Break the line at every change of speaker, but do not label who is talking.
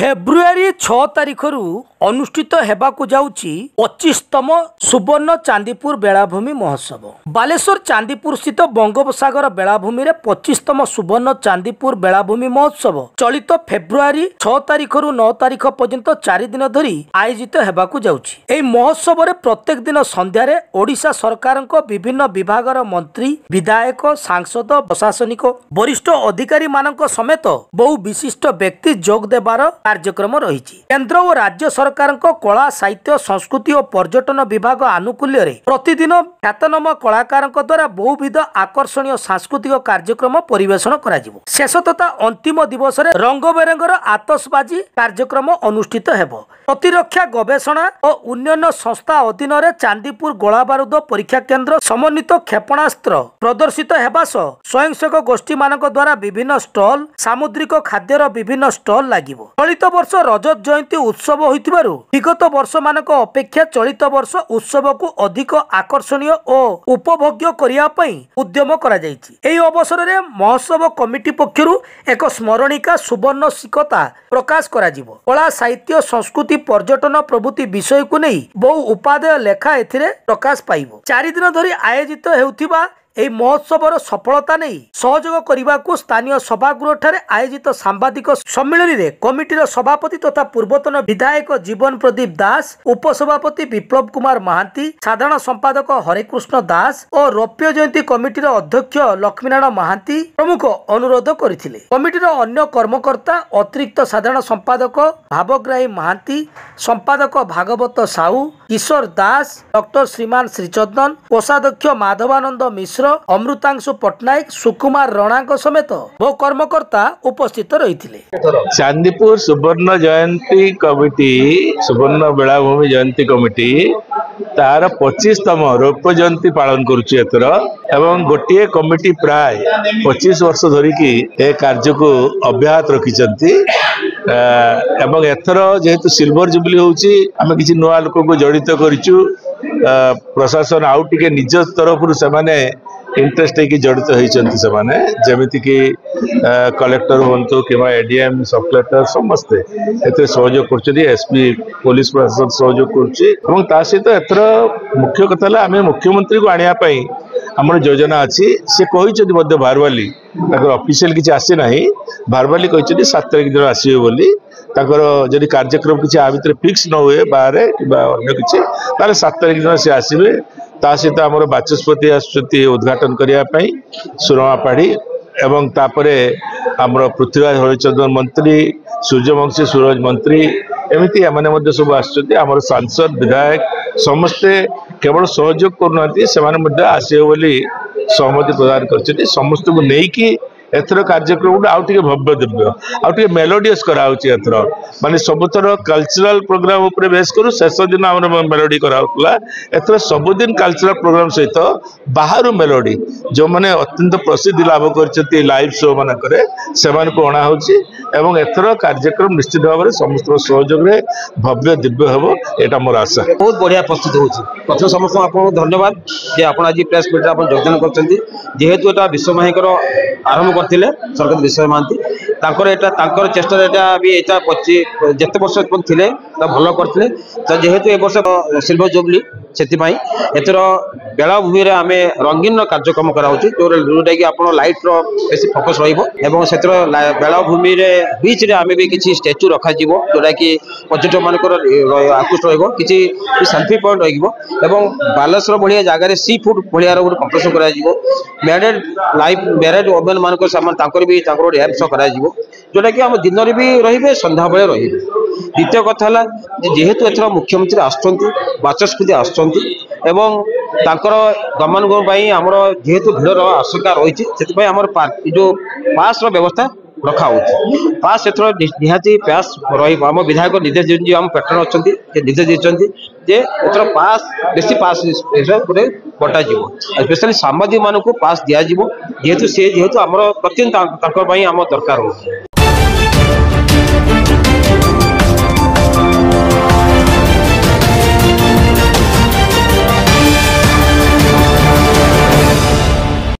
February 6 तारिख अनुष्ठित हेबाकु जाउची 25तम सुवर्ण चांदीपुर बेलाभूमि महोत्सव। बालेश्वर चांदीपुर स्थित बंगोपसागर बेलाभूमि रे 25तम सुवर्ण चांदीपुर बेलाभूमि महोत्सव चलित फेब्रुआरी 6 तारिख 9 तारिख पर्यंत 4 दिन धरी आयोजित हेबाकु जाउची। एई महोत्सव रे प्रत्येक दिन संध्या रे ओडिशा सरकारक विभिन्न विभागर मंत्री, विधायक, सांसद, प्रशासनिक वरिष्ठ अधिकारी मानक समेत बहु विशिष्ट व्यक्ति जोग देबार कार्यक्रम रही। केंद्र और राज्य सरकार कला साहित्य संस्कृति और पर्यटन विभाग आनुकूल्य रे प्रतिदिन ख्यातनाम कलाकार द्वारा बहुविध आकर्षणीय सांस्कृतिक कार्यक्रम परिवेषण करा जिवो। शेष तथा अंतिम दिवस रे रंग बेरंगर आतशबाजी कार्यक्रम अनुष्ठित हेबो। प्रतिरक्षा गवेषणा और उन्नयन संस्था अधीन रे चांदीपुर गोला बारूद परीक्षा केंद्र समन्वित क्षेपणास्त्र प्रदर्शित हेबा सह स्वयंसेवक गोष्ठी मानक द्वारा विभिन्न स्टॉल सामुद्रिक खाद्यर विभिन्न स्टॉल लागिबो। चलित वर्ष रजत जयंती उत्सव होइतिबारु विगत वर्ष मानक अपेक्षा चलित वर्ष उत्सव को अधिक आकर्षणीय और उपभोग्य करिया पई उद्यम करा जायछि। एही अवसर रे महोत्सव कमिटी पक्षरु एक स्मरणिका सुवर्ण सिकता प्रकाश करा जिवो। कला साहित्य संस्कृति पर्यटन प्रभृति विषय को नहीं बहु उपादेय लेखा एथिरे प्रकाश पाइबो। 4 दिन धरी आयोजित हेउथिबा एही महोत्सवर सफलता नहीं सहयोग करने को स्थानीय सभागृह ठारे आयोजित सांबादिक सम्मेलन रे कमिटीर सभापति तथा पूर्वतन विधायक जीवन प्रदीप दास, उपसभापति विप्लव कुमार महांती, साधारण संपादक हरेकृष्ण दास और रौप्य जयंती कमिटीर अध्यक्ष लक्ष्मीनारायण महांती प्रमुख अनुरोध करथिले। कमिटीर अन्य कर्मकर्ता अतिरिक्त साधारण संपादक भावग्राही महांती, संपादक भागवत साहू, किशोर दास, डॉक्टर श्रीमान श्रीचंदन, कोषाध्यक्ष माधवानंद मिश्र, अमृतांशु पट्टनायक, सुकुमार रणा समेत बहु कर्मकर्ता उपस्थित रही।
चांदीपुर सुवर्ण जयंती कमिटी सुवर्ण बेलाभूमि जयंती कमिटी तार 25तम रौप्य जयंती पालन करुच्ची एथर एवं गोटे कमिटी प्राय 25 वर्ष धरिकी ए कार्य को अब्याहत रखिछंती। एवं एथर जेहेतु सिल्वर जुबली होउची आमे किछि नुआ लोक को जड़ित करिचु। प्रशासन आउ टिके निज तरफ से माने इंटरेस्ट है कि जड़ित होइछंती से माने जेमिति कि कलेक्टर होंतु किबा एडीएम सब कलेक्टर समस्ते एते सहयोग करछथि। एसपी पुलिस प्रशासन सहयोग करछि एवं ता सहित एथर मुख्य कथा ला आमे मुख्यमंत्री को आनिया पई हमर योजना अछि। से कहिछथि मध्ये भारवाली ताकर ऑफिशियल किछि आसी नाही। भारवाली कहिछथि 7 तारिख दिन आसीबे बोली। ताकर जदि कार्यक्रम किछि आ भितर फिक्स न होए बारे किबा अन्य किछि ताले 7 तारिख दिन से आसीबे। ता सहित हमर बाचस्पति आसुति उद्घाटन करिया पई सुरमा पाड़ी एवं तापरे हमर पृथ्वीराज हरिचंदन मंत्री, सूर्यवंशी सूरज मंत्री एमिति एमाने मध्ये सब आसुति। हमर सांसद विधायक समस्ते केवल सहयोग करनाती सेमाने मध्ये आसीबे बोली सहमति प्रदान करछथि। समस्त को नेई कि एथर कार्यक्रम आउ टिके भव्य दिव्य आउ टिके मेलोडियस कराउची। एथर माने सबुथर कल्चरल प्रोग्राम ऊपर बेस करू शेष दिन हमर मेलोडी कराउतला। एथर सब दिन कल्चरल प्रोग्राम सहित बाहर मेलोडी जो माने अत्यंत प्रसिद्धि लाभ करछथि लाइव शो माने करे सेमान को अणा होची एवं एथर कार्यक्रम निश्चित भाव में समस्त सहयोग रे भव्य दिव्य हेबो एटा मोर आशा।
बहुत बढ़िया प्रस्तुत होची। प्रथम समस्त आपको धन्यवाद जे आपण आज प्रेस मीट आपण योगदान करछथि। जेहेतु एटा विश्वमहायकर आरंभ करथिले सरकार विश्व महांती तांकर एटा तांकर चेष्टा एटा भी एटा 25 जते वर्ष थिले ता भलो करथिले। त जेहेतु ए वर्ष सिल्वर जुबली सेति पई एतर बेलाभूमि रे आमे रंगीन कार्यक्रम कराउची जोटा कि आपण लाइट रो बेसी फोकस रहिबो एवं सेतर बेलाभूमि रे बीच रे आमे भी किछि स्टैच्यू रखा जिवो जोटा कि पर्यटक मानकर आकृष्ट रहिबो किछि सेल्फी पॉइंट रहिबो एवं बालेश्वर बढ़िया जगह रे सी फूड बढ़िया रो कम्प्रेशन करा जिवो। मैरिड लाइफ मैरिड वुमेन मानकर सामान तांकर भी तांकर हेल्प सो करा जिवो जोटा कि हम दिन रे भी रहिबे संध्या बेले रहिबे। द्वितीय कथा हला जेहेतु एथरा मुख्यमंत्री आछंती बाचस्पति आछंती एवं तांकर गमन पई हमर जेहेतु भीड़ रो आशंका रहिछि सेति पई हमर जो पास रो व्यवस्था रखा होछि। पास एथरा निहाती पास रहिबो। हम विधायक निर्देश जे हम पैटर्न अछंती जे निर्देश दिछंती जे एथरा पास बेसी पास पुरे बटा जीवो स्पेशली सामाजिक मानक पास दिया जीवो जेहेतु से जेहेतु हमर प्रतिदिन तांकर पई हम दरकार होछि।